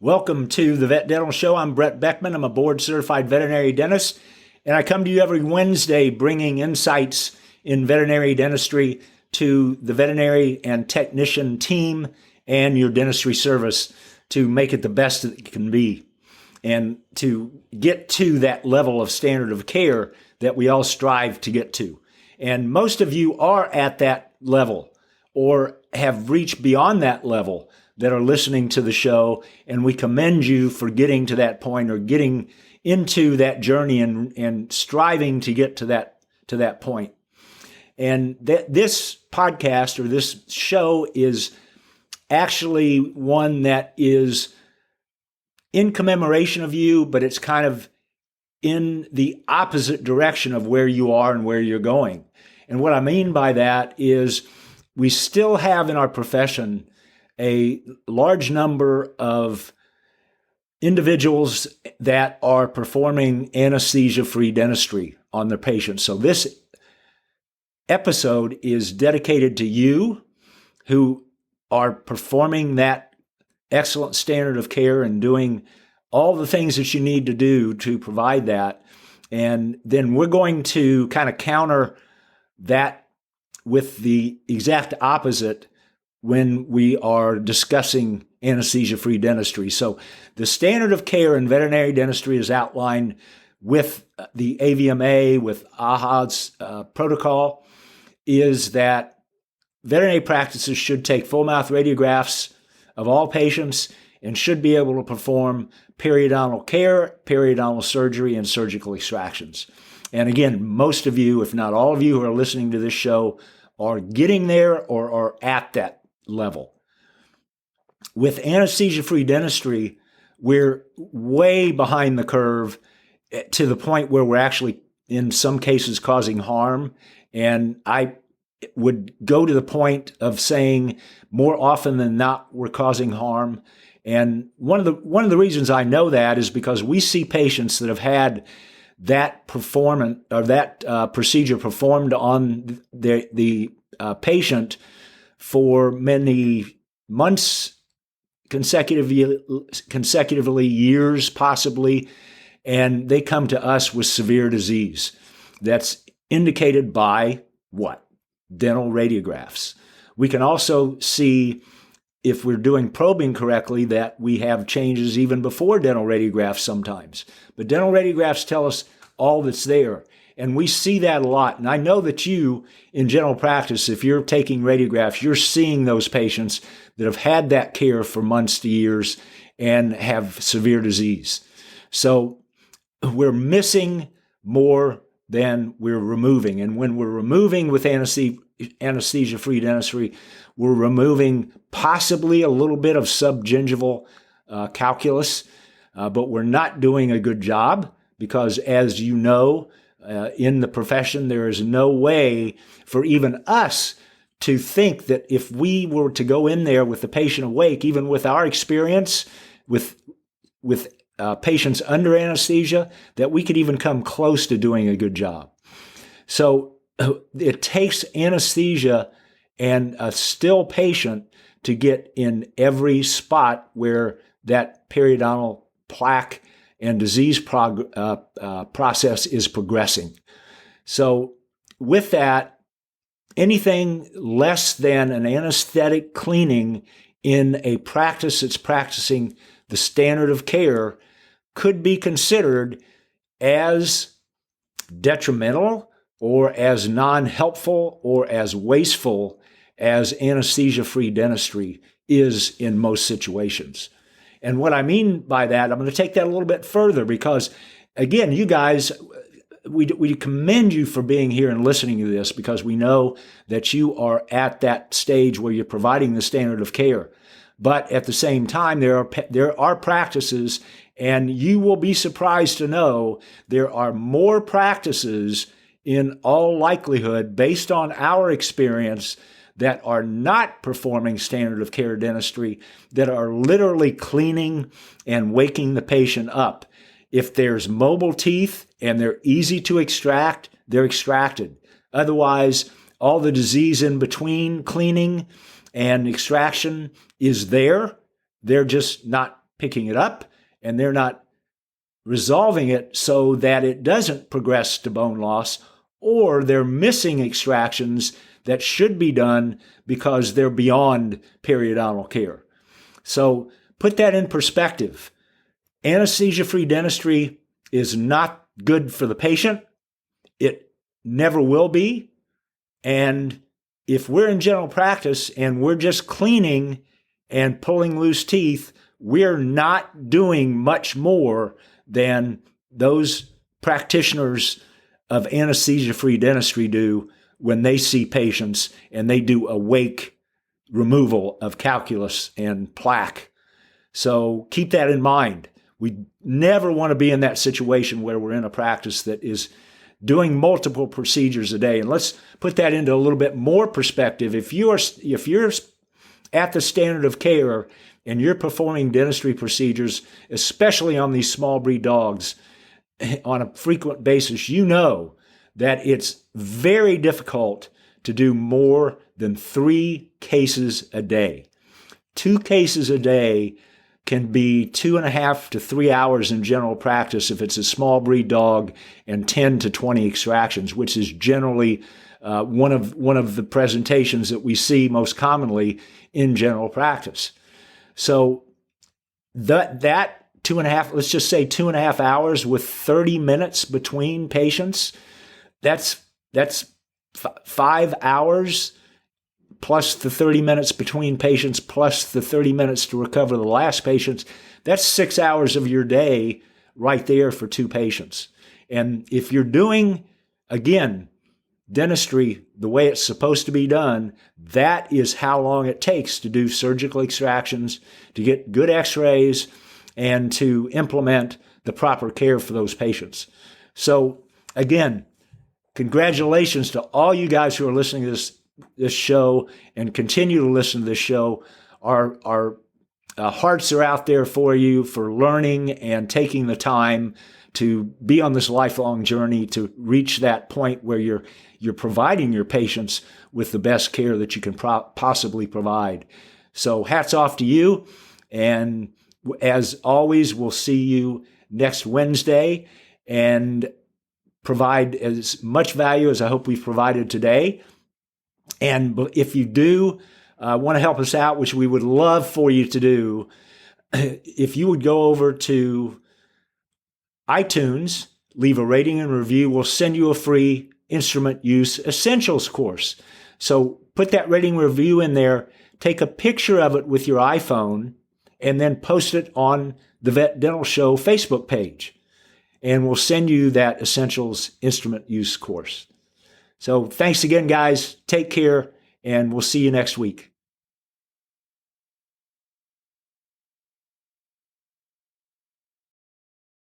Welcome to the Vet Dental Show. I'm Brett Beckman. I'm a board-certified veterinary dentist, and I come to you every Wednesday bringing insights in veterinary dentistry to the veterinary and technician team and your dentistry service to make it the best that it can be and to get to that level of standard of care that we all strive to get to. And most of you are at that level or have reached beyond that level that are listening to the show, and we commend you for getting to that point or getting into that journey and striving to get to that point. And this podcast or this show is actually one that is in commemoration of you, but it's kind of in the opposite direction of where you are and where you're going. And what I mean by that is we still have in our profession a large number of individuals that are performing anesthesia-free dentistry on their patients. So this episode is dedicated to you who are performing that excellent standard of care and doing all the things that you need to do to provide that. And then we're going to kind of counter that with the exact opposite when we are discussing anesthesia-free dentistry. So the standard of care in veterinary dentistry is outlined with the AVMA, with AHA's protocol, is that veterinary practices should take full mouth radiographs of all patients and should be able to perform periodontal care, periodontal surgery, and surgical extractions. And again, most of you, if not all of you who are listening to this show, are getting there or are at that level. With anesthesia-free dentistry, we're way behind the curve to the point where we're actually, in some cases, causing harm. And I would go to the point of saying more often than not, we're causing harm. And one of the reasons I know that is because we see patients that have had that performance or that procedure performed on the patient for many months, consecutively, years possibly, and they come to us with severe disease that's indicated by what? Dental radiographs. We can also see, if we're doing probing correctly, that we have changes even before dental radiographs sometimes. But dental radiographs tell us all that's there. And we see that a lot. And I know that you, in general practice, if you're taking radiographs, you're seeing those patients that have had that care for months to years and have severe disease. So we're missing more than we're removing. And when we're removing with anesthesia-free dentistry, we're removing possibly a little bit of subgingival calculus, but we're not doing a good job because, as you know, in the profession, there is no way for even us to think that if we were to go in there with the patient awake, even with our experience with patients under anesthesia, that we could even come close to doing a good job. So it takes anesthesia and a still patient to get in every spot where that periodontal plaque and disease process is progressing. So with that, anything less than an anesthetic cleaning in a practice that's practicing the standard of care could be considered as detrimental or as non-helpful or as wasteful as anesthesia-free dentistry is in most situations. And what I mean by that, I'm going to take that a little bit further because, again, you guys, we commend you for being here and listening to this because we know that you are at that stage where you're providing the standard of care. But at the same time, there are practices, and you will be surprised to know there are more practices in all likelihood, based on our experience, that are not performing standard of care dentistry, that are literally cleaning and waking the patient up. If there's mobile teeth and they're easy to extract, they're extracted. Otherwise, all the disease in between cleaning and extraction is there. They're just not picking it up and they're not resolving it so that it doesn't progress to bone loss, or they're missing extractions that should be done because they're beyond periodontal care. So put that in perspective. Anesthesia-free dentistry is not good for the patient. It never will be. And if we're in general practice and we're just cleaning and pulling loose teeth, we're not doing much more than those practitioners of anesthesia-free dentistry do when they see patients and they do awake removal of calculus and plaque. So keep that in mind. We never want to be in that situation where we're in a practice that is doing multiple procedures a day. And let's put that into a little bit more perspective. If you're at the standard of care and you're performing dentistry procedures, especially on these small breed dogs, on a frequent basis, you know that it's very difficult to do more than 3 cases a day. 2 cases a day can be 2.5 to 3 hours in general practice if it's a small breed dog, and 10 to 20 extractions, which is generally one of the presentations that we see most commonly in general practice. So that 2.5, let's just say 2.5 hours with 30 minutes between patients, that's 5 hours plus the 30 minutes between patients, plus the 30 minutes to recover the last patients. That's 6 hours of your day right there for 2 patients. And if you're doing, again, dentistry the way it's supposed to be done, that is how long it takes to do surgical extractions, to get good x-rays, and to implement the proper care for those patients. So again, congratulations to all you guys who are listening to this show and continue to listen to this show. Our hearts are out there for you, for learning and taking the time to be on this lifelong journey to reach that point where you're providing your patients with the best care that you can possibly provide. So hats off to you. And as always, we'll see you next Wednesday and provide as much value as I hope we've provided today. And if you do want to help us out, which we would love for you to do, if you would go over to iTunes, leave a rating and review, we'll send you a free instrument use essentials course. So put that rating review in there, take a picture of it with your iPhone, and then post it on the Vet Dental Show Facebook page. And we'll send you that essentials instrument use course. So thanks again, guys. Take care, and we'll see you next week.